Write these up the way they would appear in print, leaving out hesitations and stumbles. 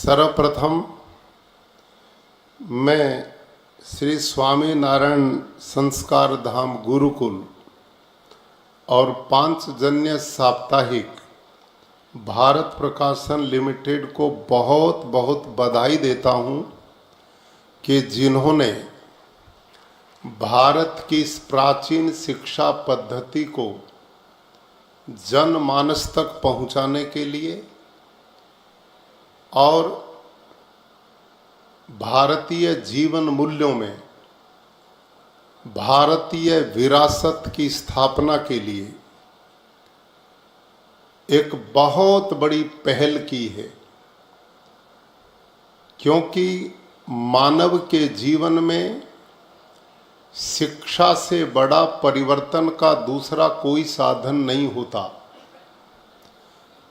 सर्वप्रथम मैं श्री स्वामी नारायण संस्कार धाम गुरुकुल और पांचजन्य साप्ताहिक भारत प्रकाशन लिमिटेड को बहुत बहुत बधाई देता हूं कि जिन्होंने भारत की इस प्राचीन शिक्षा पद्धति को जनमानस तक पहुंचाने के लिए और भारतीय जीवन मूल्यों में भारतीय विरासत की स्थापना के लिए एक बहुत बड़ी पहल की है, क्योंकि मानव के जीवन में शिक्षा से बड़ा परिवर्तन का दूसरा कोई साधन नहीं होता।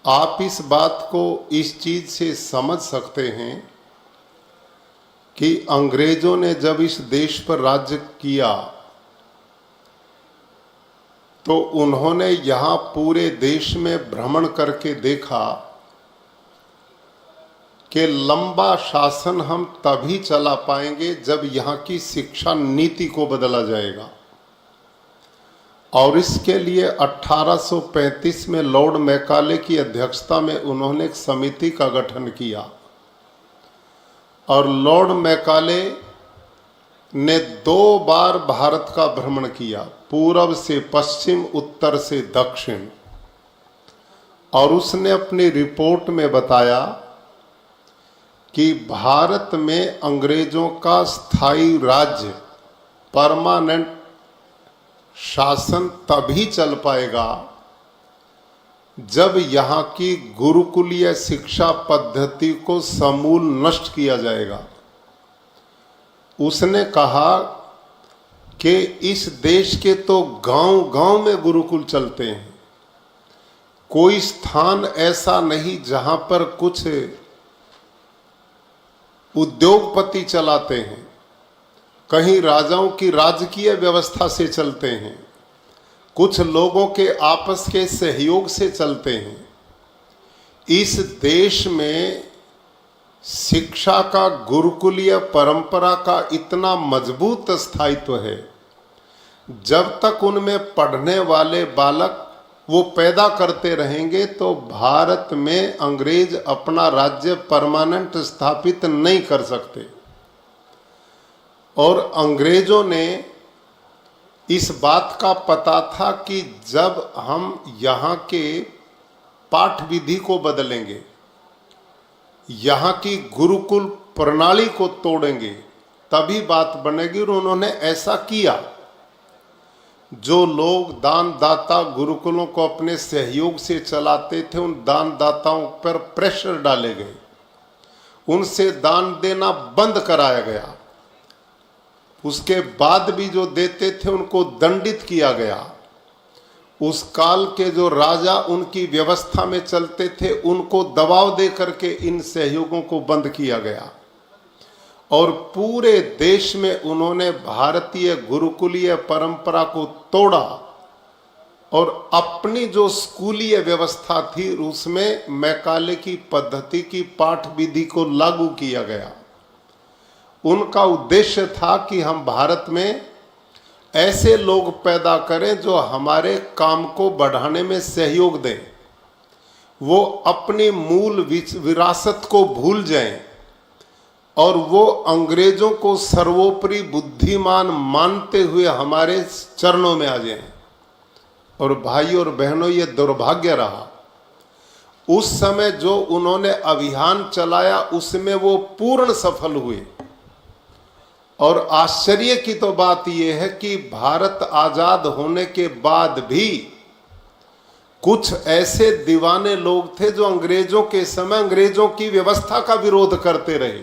आप इस बात को इस चीज से समझ सकते हैं कि अंग्रेजों ने जब इस देश पर राज्य किया तो उन्होंने यहाँ पूरे देश में भ्रमण करके देखा कि लंबा शासन हम तभी चला पाएंगे जब यहाँ की शिक्षा नीति को बदला जाएगा। और इसके लिए 1835 में लॉर्ड मैकाले की अध्यक्षता में उन्होंने एक समिति का गठन किया और लॉर्ड मैकाले ने 2 बार भारत का भ्रमण किया, पूर्व से पश्चिम, उत्तर से दक्षिण। और उसने अपनी रिपोर्ट में बताया कि भारत में अंग्रेजों का स्थायी राज्य, परमानेंट शासन तभी चल पाएगा जब यहाँ की गुरुकुलीय शिक्षा पद्धति को समूल नष्ट किया जाएगा। उसने कहा कि इस देश के तो गांव-गांव में गुरुकुल चलते हैं, कोई स्थान ऐसा नहीं जहां पर कुछ उद्योगपति चलाते हैं, कहीं राजाओं की राजकीय व्यवस्था से चलते हैं, कुछ लोगों के आपस के सहयोग से चलते हैं। इस देश में शिक्षा का, गुरुकुलीय परंपरा का इतना मजबूत स्थायित्व है, जब तक उनमें पढ़ने वाले बालक वो पैदा करते रहेंगे तो भारत में अंग्रेज अपना राज्य परमानेंट स्थापित नहीं कर सकते। और अंग्रेजों ने इस बात का पता था कि जब हम यहाँ के पाठ विधि को बदलेंगे, यहाँ की गुरुकुल प्रणाली को तोड़ेंगे, तभी बात बनेगी। और उन्होंने ऐसा किया। जो लोग दान दाता गुरुकुलों को अपने सहयोग से चलाते थे, उन दान दाताओं पर प्रेशर डाले गए, उनसे दान देना बंद कराया गया। उसके बाद भी जो देते थे उनको दंडित किया गया। उस काल के जो राजा उनकी व्यवस्था में चलते थे उनको दबाव दे करके इन सहयोगों को बंद किया गया। और पूरे देश में उन्होंने भारतीय गुरुकुलीय परंपरा को तोड़ा और अपनी जो स्कूलीय व्यवस्था थी उसमें मैकाले की पद्धति की पाठ विधि को लागू किया गया। उनका उद्देश्य था कि हम भारत में ऐसे लोग पैदा करें जो हमारे काम को बढ़ाने में सहयोग दें, वो अपनी मूल विरासत को भूल जाएं और वो अंग्रेजों को सर्वोपरि बुद्धिमान मानते हुए हमारे चरणों में आ जाएं। और भाई और बहनों, ये दुर्भाग्य रहा। उस समय जो उन्होंने अभियान चलाया उसमें वो पूर्ण सफल हुए। और आश्चर्य की तो बात यह है कि भारत आजाद होने के बाद भी कुछ ऐसे दीवाने लोग थे जो अंग्रेजों के समय अंग्रेजों की व्यवस्था का विरोध करते रहे,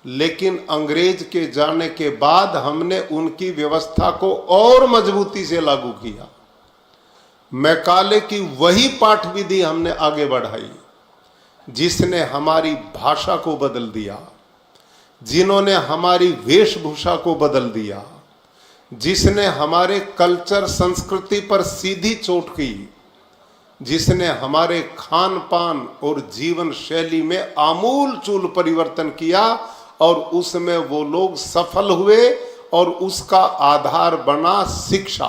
लेकिन अंग्रेज के जाने के बाद हमने उनकी व्यवस्था को और मजबूती से लागू किया। मैकाले की वही पाठ विधि हमने आगे बढ़ाई, जिसने हमारी भाषा को बदल दिया, जिन्होंने हमारी वेशभूषा को बदल दिया, जिसने हमारे कल्चर संस्कृति पर सीधी चोट की, जिसने हमारे खान पान और जीवन शैली में आमूल चूल परिवर्तन किया, और उसमें वो लोग सफल हुए और उसका आधार बना शिक्षा।